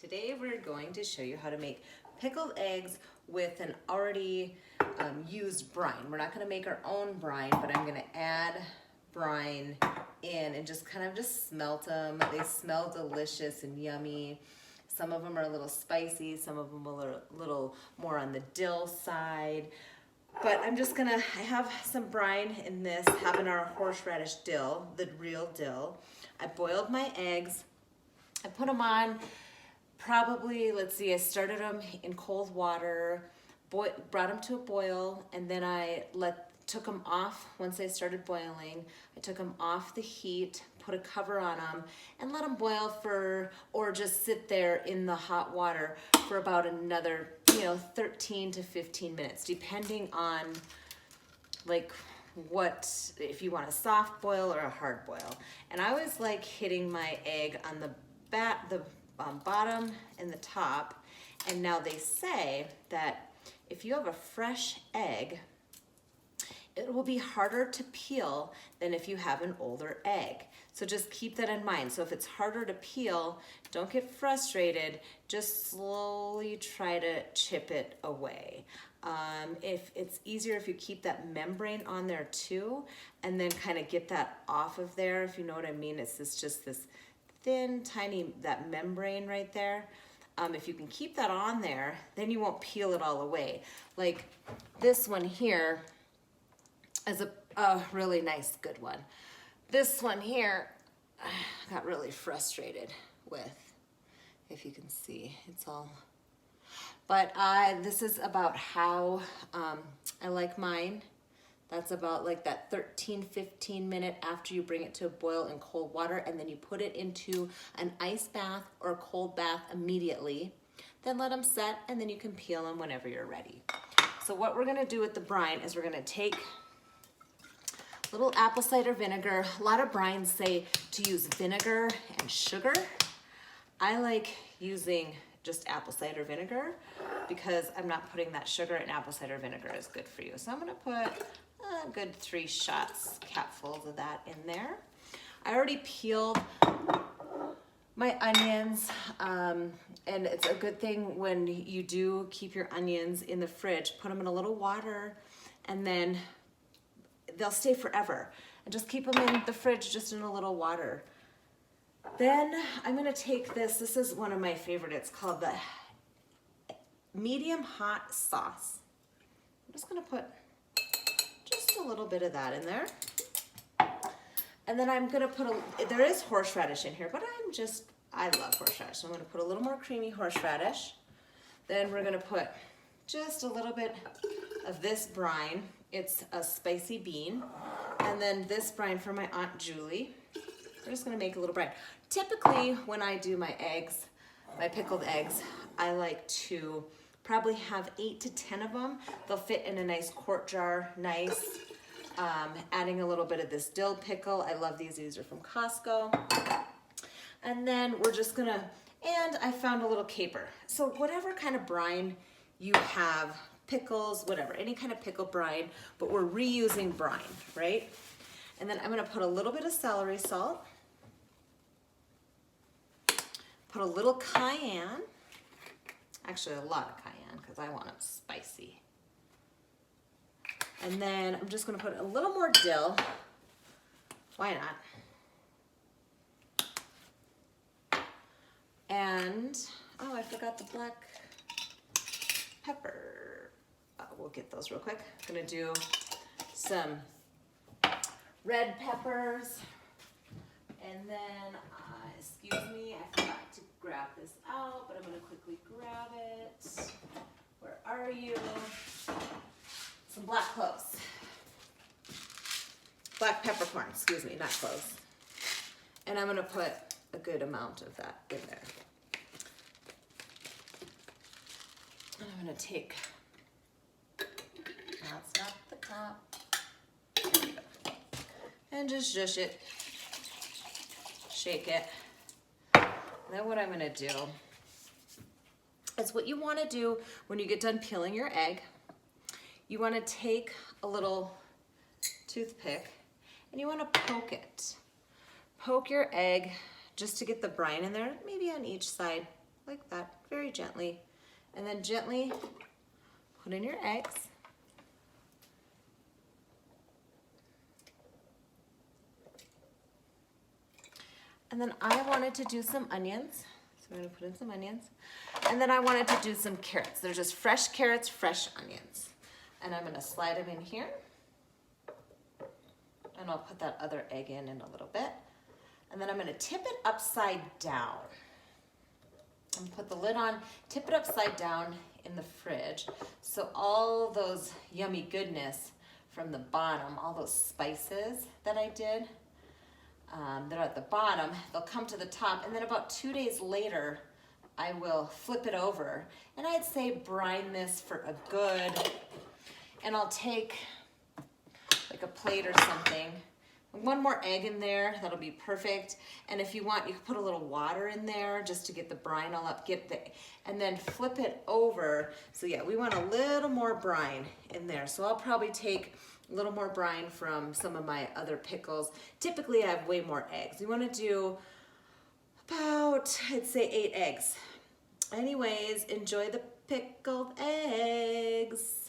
Today we're going to show you how to make pickled eggs with an already used brine. We're not going to make our own brine, but I'm going to add brine in and just kind of smelt them. They smell delicious and yummy. Some of them are a little spicy, some of them are a little more on the dill side. But I'm just gonna, I have some brine in this, having our horseradish dill, the real dill. I boiled my eggs. I put them on probably, let's see, I started them in cold water, brought them to a boil, and then I took them off once they started boiling. I took them off the heat, put a cover on them, and let them boil for, or just sit there in the hot water for about another, 13 to 15 minutes, depending on like what, if you want a soft boil or a hard boil. And I always like hitting my egg on the bottom and the top. And now they say that if you have a fresh egg, it will be harder to peel than if you have an older egg. So just keep that in mind. So if it's harder to peel, don't get frustrated. Just slowly try to chip it away. If it's easier if you keep that membrane on there too, and then kind of get that off of there, if you know what I mean. It's just this thin, tiny, that membrane right there. If you can keep that on there, then you won't peel it all away. Like this one here is a really nice, good one. This one here, I got really frustrated with, if you can see, it's all, but this is about how I like mine. That's about like that 13-15 minute after you bring it to a boil in cold water, and then you put it into an ice bath or a cold bath immediately. Then let them set, and then you can peel them whenever you're ready. So what we're gonna do with the brine is we're gonna take little apple cider vinegar. A lot of brines say to use vinegar and sugar. I like using just apple cider vinegar because I'm not putting that sugar, and apple cider vinegar is good for you. So I'm gonna put a good 3 shots, capfuls of that in there. I already peeled my onions, and it's a good thing when you do keep your onions in the fridge, put them in a little water, and then they'll stay forever. And just keep them in the fridge, just in a little water. Then I'm gonna take this is one of my favorite, it's called the medium hot sauce. I'm just gonna put just a little bit of that in there. And then I'm gonna put there is horseradish in here, but I love horseradish. So I'm gonna put a little more creamy horseradish. Then we're gonna put just a little bit of this brine. It's a spicy bean. And then this brine from my Aunt Julie. We're just gonna make a little brine. Typically, when I do my eggs, my pickled eggs, I like to probably have 8 to 10 of them. They'll fit in a nice quart jar, nice. Adding a little bit of this dill pickle. I love these are from Costco. And then we're just gonna, and I found a little caper. So whatever kind of brine you have, pickles, whatever, any kind of pickle brine, but we're reusing brine, right? And then I'm gonna put a little bit of celery salt, put a little cayenne, actually a lot of cayenne because I want it spicy. And then I'm just gonna put a little more dill, why not? And, oh, I forgot the black pepper. We'll get those real quick. I'm gonna do some red peppers. And then, excuse me, I forgot to grab this out, but I'm gonna quickly grab it. Where are you? Some black cloves. Black peppercorn, excuse me, not cloves. And I'm gonna put a good amount of that in there. And I'm gonna take, that's not the top. There we go. And just zhush it, shake it. And then what I'm gonna do is what you wanna do when you get done peeling your egg, you wanna take a little toothpick and you wanna poke it. Poke your egg just to get the brine in there, maybe on each side, like that, very gently. And then gently put in your eggs. And then I wanted to do some onions. So I'm gonna put in some onions. And then I wanted to do some carrots. They're just fresh carrots, fresh onions. And I'm gonna slide them in here. And I'll put that other egg in a little bit. And then I'm gonna tip it upside down. And put the lid on, tip it upside down in the fridge. So all those yummy goodness from the bottom, all those spices that I did, that are at the bottom, they'll come to the top. And then about 2 days later, I will flip it over. And I'd say brine this for a good, and I'll take like a plate or something. One more egg in there, that'll be perfect. And if you want, you can put a little water in there just to get the brine all up, and then flip it over. So yeah, we want a little more brine in there. So I'll probably take a little more brine from some of my other pickles. Typically I have way more eggs. You wanna do about, I'd say 8 eggs. Anyways, enjoy the pickled eggs.